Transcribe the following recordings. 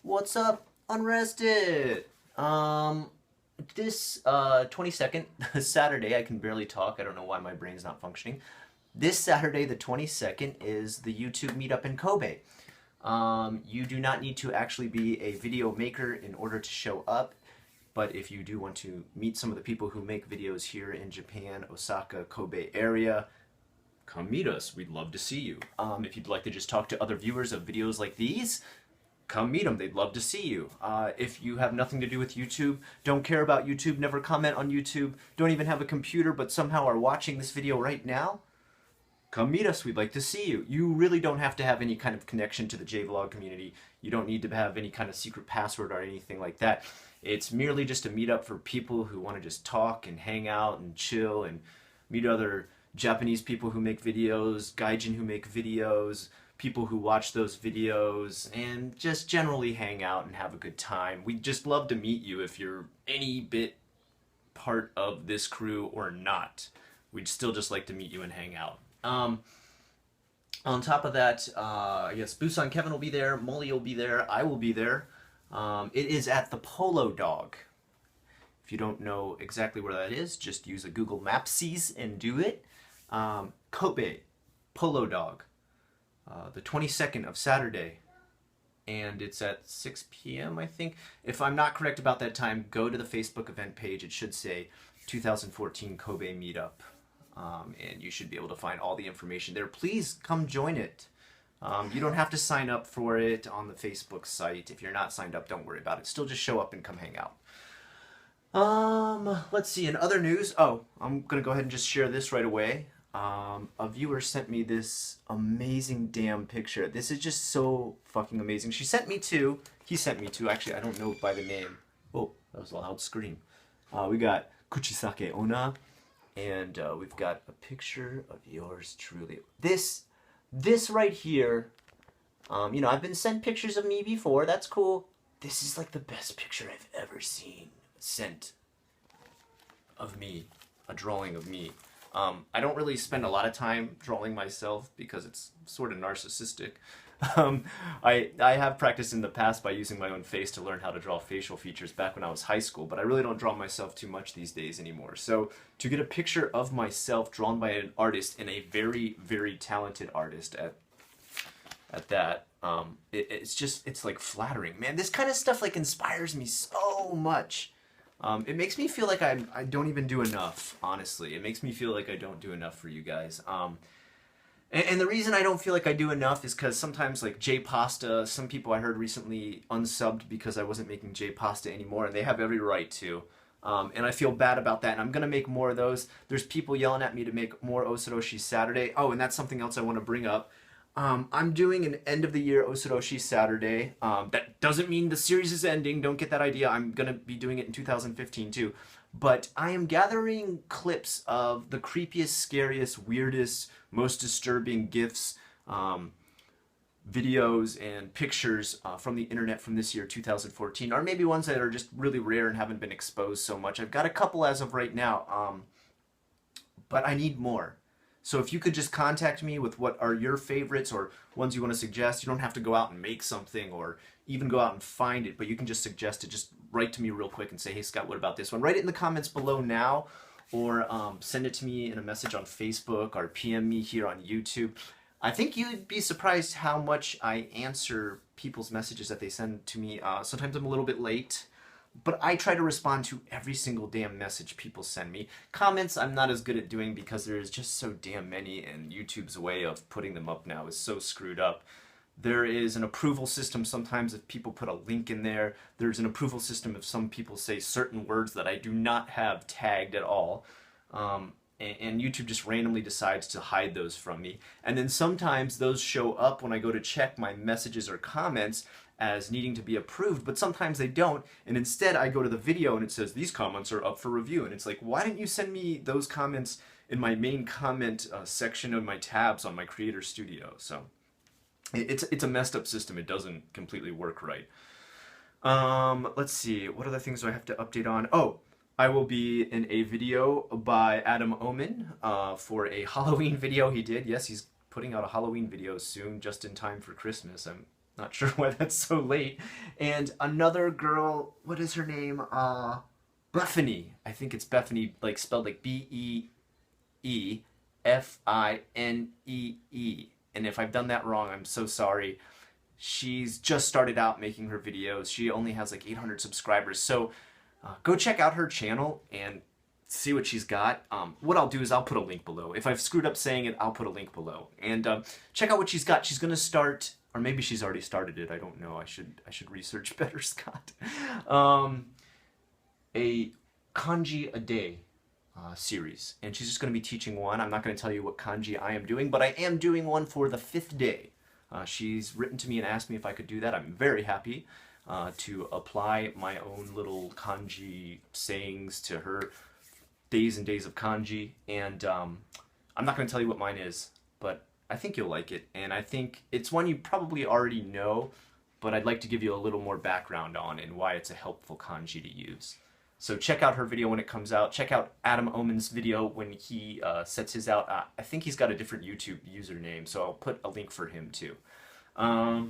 What's up, Unrested? This 22nd, Saturday, I can barely talk. I don't know why my brain's not functioning. This Saturday, the 22nd, is the YouTube meetup in Kobe. You do not need to actually be a video maker in order to show up, but if you do want to meet some of the people who make videos here in Japan, Osaka, Kobe area, come meet us. We'd love to see you. If you'd like to just talk to other viewers of videos like these, come meet them. They'd love to see you. If you have nothing to do with YouTube, don't care about YouTube, never comment on YouTube, don't even have a computer, but somehow are watching this video right now, come meet us. We'd like to see you. You really don't have to have any kind of connection to the JVlog community. You don't need to have any kind of secret password or anything like that. It's merely just a meetup for people who want to just talk and hang out and chill and meet other Japanese people who make videos, gaijin who make videos, people who watch those videos, and just generally hang out and have a good time. We'd just love to meet you if you're any bit part of this crew or not. We'd still just like to meet you and hang out. On top of that, I guess Busan Kevin will be there, Molly will be there, I will be there. It is at the Polo Dog. If you don't know exactly where that is, just use a Google Mapsies and do it. Kobe, Polo Dog, the 22nd of Saturday, and it's at 6 p.m. I think. If I'm not correct about that time, go to the Facebook event page. It should say 2014 Kobe Meetup, and you should be able to find all the information there. Please come join it. You don't have to sign up for it on the Facebook site. If you're not signed up, don't worry about it. Still just show up and come hang out. Let's see, in other news, I'm gonna go ahead and just share this right away. A viewer sent me this amazing damn picture. This is just so fucking amazing. He sent me two, actually, I don't know by the name. Oh, that was a loud scream. We got Kuchisake Ona, and we've got a picture of yours truly. This right here, you know, I've been sent pictures of me before, that's cool. This is like the best picture I've ever seen sent of me, a drawing of me. I don't really spend a lot of time drawing myself because it's sort of narcissistic. I have practiced in the past by using my own face to learn how to draw facial features back when I was high school, but I really don't draw myself too much these days anymore. So to get a picture of myself drawn by an artist, and a very, very talented artist at that, it's like flattering. Man, this kind of stuff like inspires me so much. It makes me feel like I don't even do enough, honestly. It makes me feel like I don't do enough for you guys. And the reason I don't feel like I do enough is because sometimes, like J-Pasta, some people I heard recently unsubbed because I wasn't making J-Pasta anymore, and they have every right to. And I feel bad about that, and I'm going to make more of those. There's people yelling at me to make more Osoroshi Saturday. Oh, and that's something else I want to bring up. I'm doing an end-of-the-year Osoroshi Saturday. That doesn't mean the series is ending. Don't get that idea. I'm going to be doing it in 2015, too. But I am gathering clips of the creepiest, scariest, weirdest, most disturbing GIFs, videos, and pictures from the internet from this year, 2014. Or maybe ones that are just really rare and haven't been exposed so much. I've got a couple as of right now, but I need more. So if you could just contact me with what are your favorites or ones you want to suggest. You don't have to go out and make something or even go out and find it, but you can just suggest it. Just write to me real quick and say, hey Scott, what about this one? Write it in the comments below now, or send it to me in a message on Facebook, or PM me here on YouTube. I think you'd be surprised how much I answer people's messages that they send to me. Sometimes I'm a little bit late, but I try to respond to every single damn message people send me. Comments I'm not as good at doing because there is just so damn many, and YouTube's way of putting them up now is so screwed up. There is an approval system sometimes if people put a link in there. There's an approval system if some people say certain words that I do not have tagged at all. And YouTube just randomly decides to hide those from me. And then sometimes those show up when I go to check my messages or comments as needing to be approved, but sometimes they don't, and instead I go to the video and it says these comments are up for review, and it's like, why didn't you send me those comments in my main comment section of my tabs on my Creator Studio? So it's a messed up system. It doesn't completely work right. Let's see, what other things do I have to update on? Oh, I will be in a video by Adam Omen for a Halloween video he did. Yes, he's putting out a Halloween video soon, just in time for Christmas. I'm Not sure why that's so late. And another girl, what is her name? Bethany. I think it's Bethany, like spelled like Beefinee. And if I've done that wrong, I'm so sorry. She's just started out making her videos. She only has like 800 subscribers. So go check out her channel and see what she's got. What I'll do is I'll put a link below. If I've screwed up saying it, I'll put a link below. And check out what she's got. She's gonna start, or maybe she's already started it. I don't know. I should research better, Scott. A kanji a day series, and she's just going to be teaching one. I'm not going to tell you what kanji I am doing, but I am doing one for the 5th day. She's written to me and asked me if I could do that. I'm very happy to apply my own little kanji sayings to her days and days of kanji, and I'm not going to tell you what mine is, but I think you'll like it, and I think it's one you probably already know, but I'd like to give you a little more background on and why it's a helpful kanji to use. So check out her video when it comes out. Check out Adam Omen's video when he sets his out. I think he's got a different YouTube username, so I'll put a link for him too. I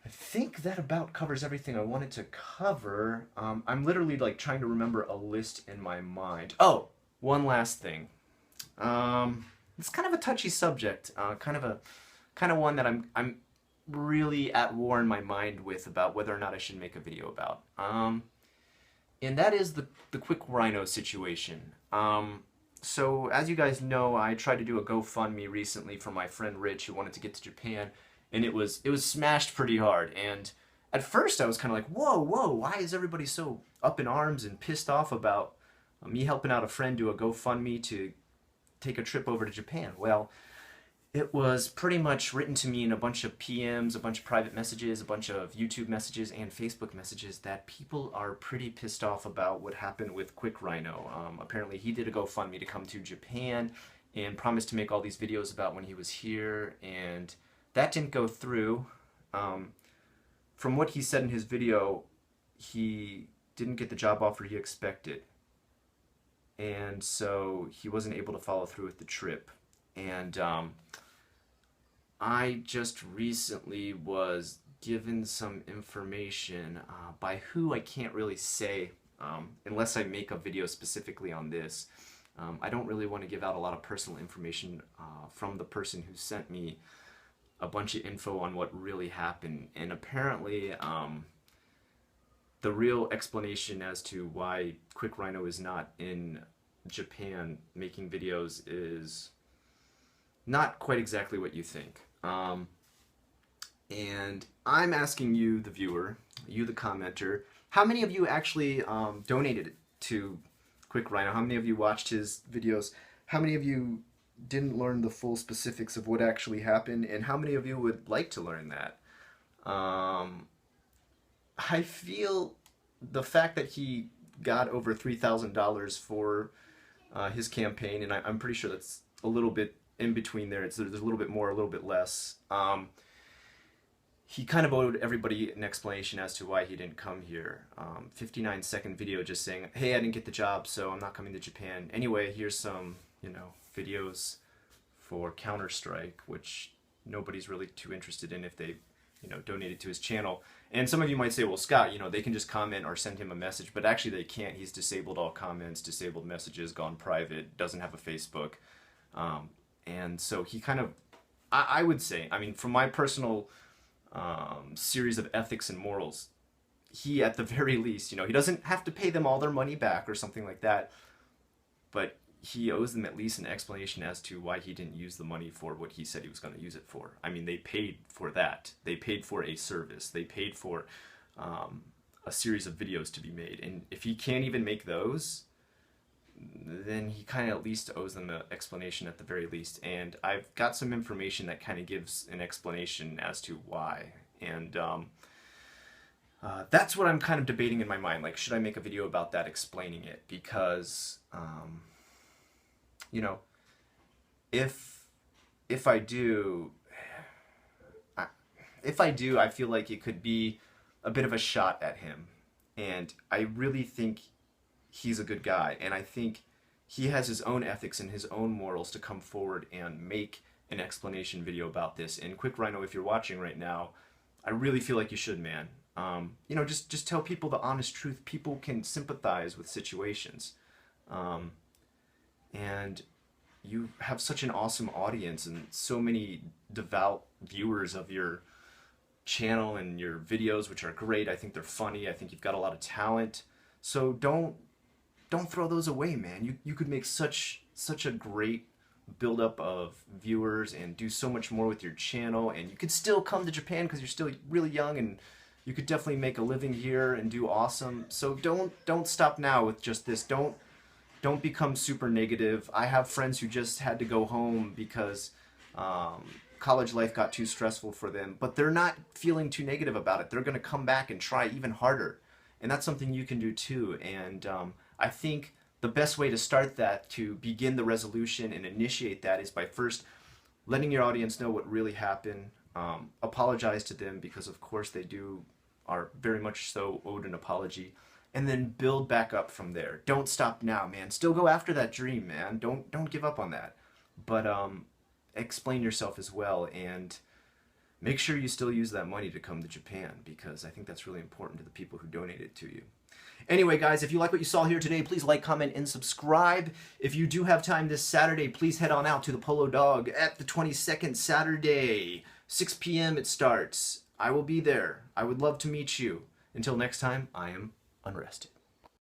think that about covers everything I wanted to cover. I'm literally like trying to remember a list in my mind. Oh, one last thing. It's kind of a touchy subject. Kind of one that I'm really at war in my mind with about whether or not I should make a video about. And that is the quick Rhino situation. So as you guys know, I tried to do a GoFundMe recently for my friend Rich who wanted to get to Japan, and it was smashed pretty hard. And at first I was kind of like, whoa, why is everybody so up in arms and pissed off about me helping out a friend do a GoFundMe to take a trip over to Japan? Well, it was pretty much written to me in a bunch of PMs, a bunch of private messages, a bunch of YouTube messages, and Facebook messages that people are pretty pissed off about what happened with Quick Rhino. Apparently he did a GoFundMe to come to Japan and promised to make all these videos about when he was here, and that didn't go through. From what he said in his video, he didn't get the job offer he expected, and so he wasn't able to follow through with the trip. And I just recently was given some information by who I can't really say unless I make a video specifically on this. I don't really want to give out a lot of personal information from the person who sent me a bunch of info on what really happened. And apparently the real explanation as to why Quick Rhino is not in Japan making videos is not quite exactly what you think. And I'm asking you, the viewer, you, the commenter, how many of you actually donated to Quick Rhino? How many of you watched his videos? How many of you didn't learn the full specifics of what actually happened? And how many of you would like to learn that? I feel the fact that he got over $3,000 for his campaign, and I'm pretty sure that's a little bit in between there. There's a little bit more, a little bit less. He kind of owed everybody an explanation as to why he didn't come here. 59-second video just saying, hey, I didn't get the job, so I'm not coming to Japan. Anyway, here's some, videos for Counter-Strike, which nobody's really too interested in if they, donated to his channel. And some of you might say, well, Scott, they can just comment or send him a message, but actually they can't. He's disabled all comments, disabled messages, gone private, doesn't have a Facebook. And so he kind of, I would say, from my personal series of ethics and morals, he, at the very least, he doesn't have to pay them all their money back or something like that, but he owes them at least an explanation as to why he didn't use the money for what he said he was going to use it for. They paid for that. They paid for a service. They paid for a series of videos to be made. And if he can't even make those, then he kind of at least owes them an explanation at the very least. And I've got some information that kind of gives an explanation as to why. And that's what I'm kind of debating in my mind. Like, should I make a video about that, explaining it? Because, if I do, I feel like it could be a bit of a shot at him. And I really think he's a good guy, and I think he has his own ethics and his own morals to come forward and make an explanation video about this. And Quick Rhino, if you're watching right now, I really feel like you should, man. You know, just tell people the honest truth. People can sympathize with situations. Um, and you have such an awesome audience and so many devout viewers of your channel and your videos, which are great. I think they're funny. I think you've got a lot of talent. So don't throw those away, man. You could make such a great buildup of viewers and do so much more with your channel, and you could still come to Japan because you're still really young, and you could definitely make a living here and do awesome. So don't stop now with just this. Don't become super negative. I have friends who just had to go home because college life got too stressful for them, but they're not feeling too negative about it. They're going to come back and try even harder, and that's something you can do too. And I think the best way to start that, to begin the resolution and initiate that, is by first letting your audience know what really happened. Apologize to them, because of course they are very much so owed an apology, and then build back up from there. Don't stop now, man. Still go after that dream, man. Don't give up on that. But explain yourself as well, and make sure you still use that money to come to Japan, because I think that's really important to the people who donated to you. Anyway, guys, if you like what you saw here today, please like, comment, and subscribe. If you do have time this Saturday, please head on out to the Polo Dog at the 22nd Saturday. 6 p.m. it starts. I will be there. I would love to meet you. Until next time, I am Unrested.